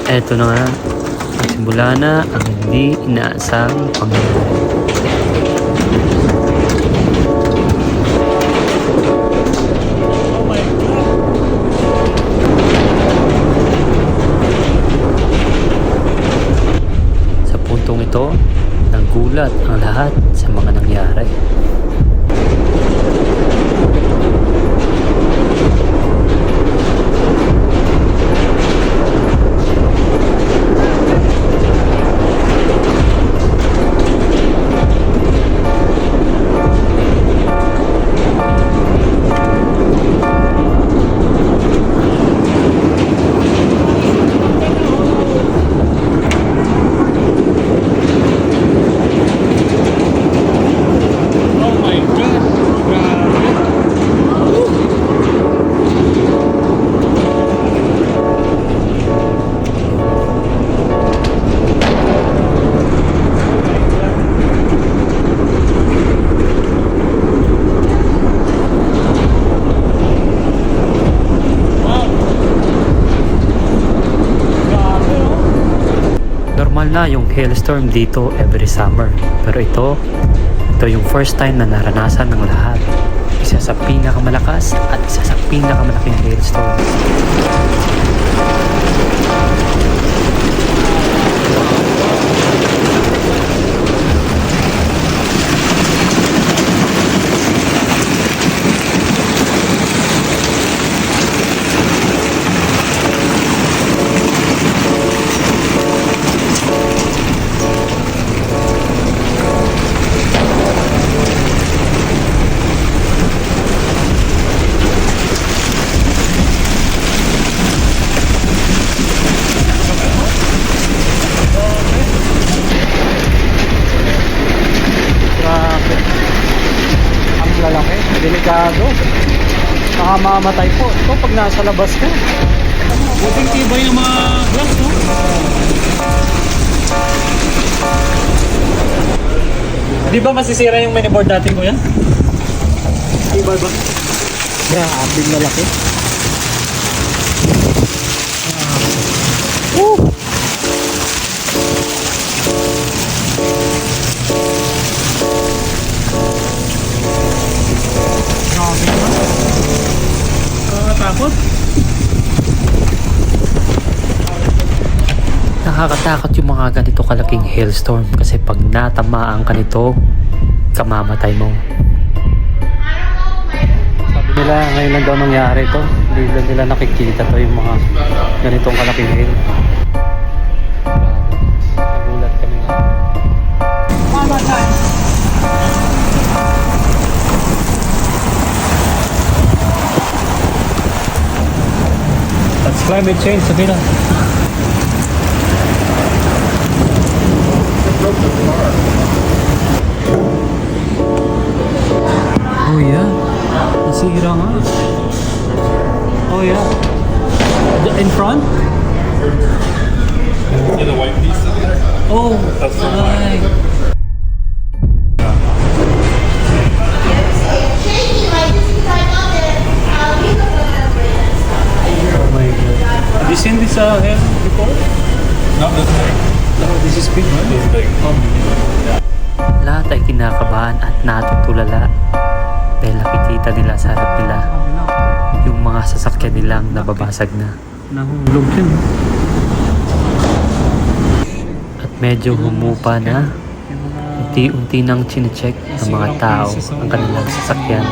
Eto na nga, nagsimula na ang hindi inaasang pangyayari. Sa puntong ito, nagulat ang lahat sa mga nangyari. Normal na yung hailstorm dito every summer. Pero ito yung first time na naranasan ng lahat. Isa sa pinakamalakas at isa sa pinakamalaking hailstorm. Delikado. Nakamamatay po. Ito pag nasa labas ka. Buting tibay ng mga glass, no? Di ba masisira yung miniboard natin, kuya? Tibay ba? Grabe na laki. Nakakatakot. Nakakatakot yung mga ganito kalaking hailstorm kasi pag natamaan ka nito, kamamatay mo. Sabi nila ngayon lang daw nangyari ito. Hindi lang nila nakikita to yung mga ganitong kalaking hail. Nagulat kami nga. That's climate change, sabi na. Oh yeah, nasira nga. Oh yeah. In front? Yeah, the white piece. Oh, right. Oh my god. Have you seen this hair before? Not this big. No, this is big, right? This big. Lahat ay kinakabahan at natutulala dahil nakikita nila sa harap nila yung mga sasakyan nilang nababasag na. Nahulog yun. At medyo humupa na. Unti-unti nang chinecheck ng mga tao ang kanilang sasakyan,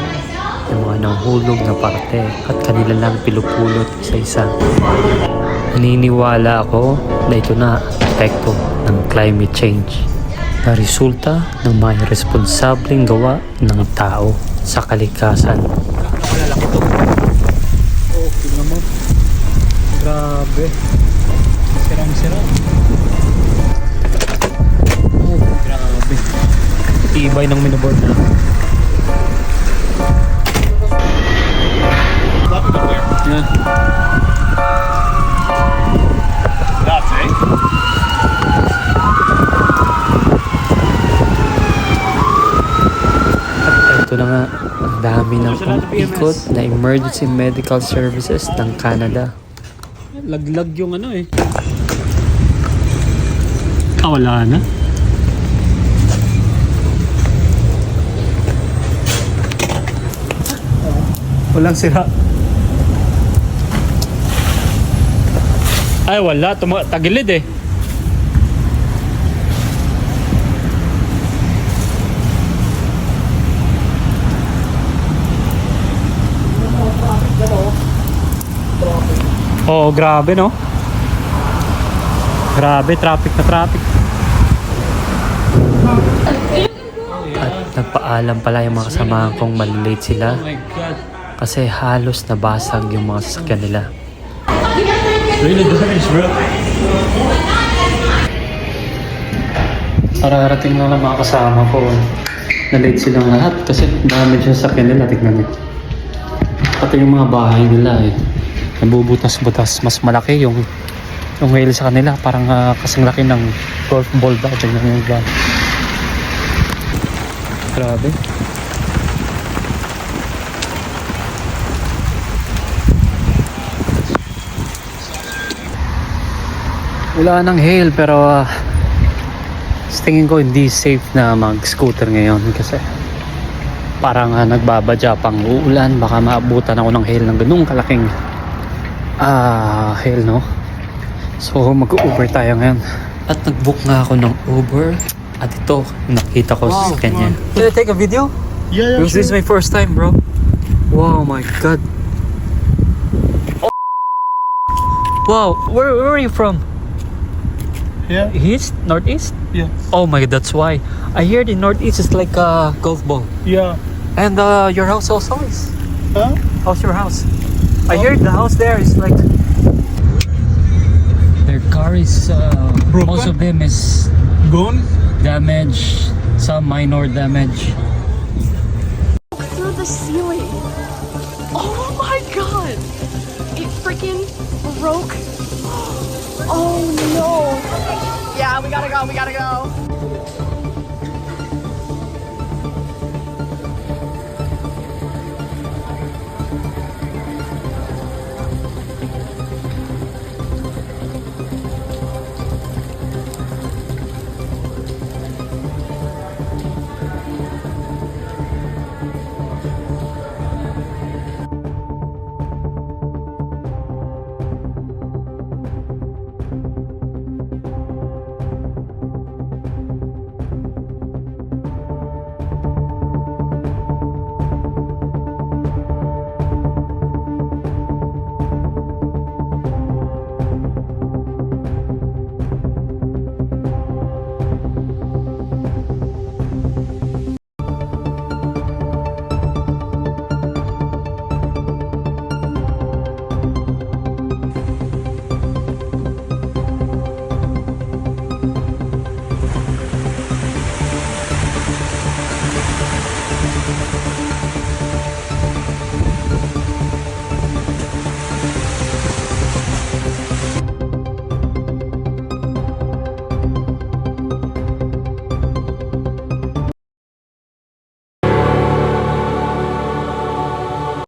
yung mga nahulog na parte at kanila lang pilupulot isa-isa. Naniniwala ako na ito na ang epekto ng climate change na resulta ng mga irresponsableng gawa ng tao sa kalikasan. Malalaki to. Oh, tingnan mo. Grabe. Sirang-sira. Oh, grabe. Tibay ng miniboard na. Yeah. That's it. Ito na nga, ang dami ng ikot na emergency medical services ng Canada. Laglag yung ano eh. Wala na. Walang sira. Ay, wala. Tagilid eh. Oh, grabe no? Grabe, traffic na traffic. At nagpaalam pala yung mga kasamahan kong malilate sila my God. kasi halos nabasag yung mga sasakyan nila. Really damaged, bro. Ararating lang ng mga kasama ko. Na-late silang lahat kasi damage yung sasakyan nila. Tignan niyo. Pati yung mga bahay nila eh. Nabubutas-butas. Mas malaki yung wheel sa kanila. Parang kasing laki ng golf ball ba? Tignan yung van. Grabe. Wala nang hail pero sa tingin ko hindi safe na mag-scooter ngayon kasi parang nagbabadya pang uulan, baka maabutan ako ng hail ng ganung kalaking hail, no? So mag-Uber tayo ngayon at nag-book nga ako ng Uber at ito nakita ko sa kanya. Can I take a video? Yeah, Because this is my first time, bro. Wow, my God. Oh. Wow, where are you from? Yeah, East? Northeast? yeah, Oh my God, that's why. I hear the Northeast is like a golf ball. yeah. And your house also is. Huh? How's your house? I hear the house there is like. Their car is. Broken? Most of them is Gone? damaged. Some minor damage. Through the ceiling. Oh my god! It freaking broke. Oh no! Yeah, we gotta go.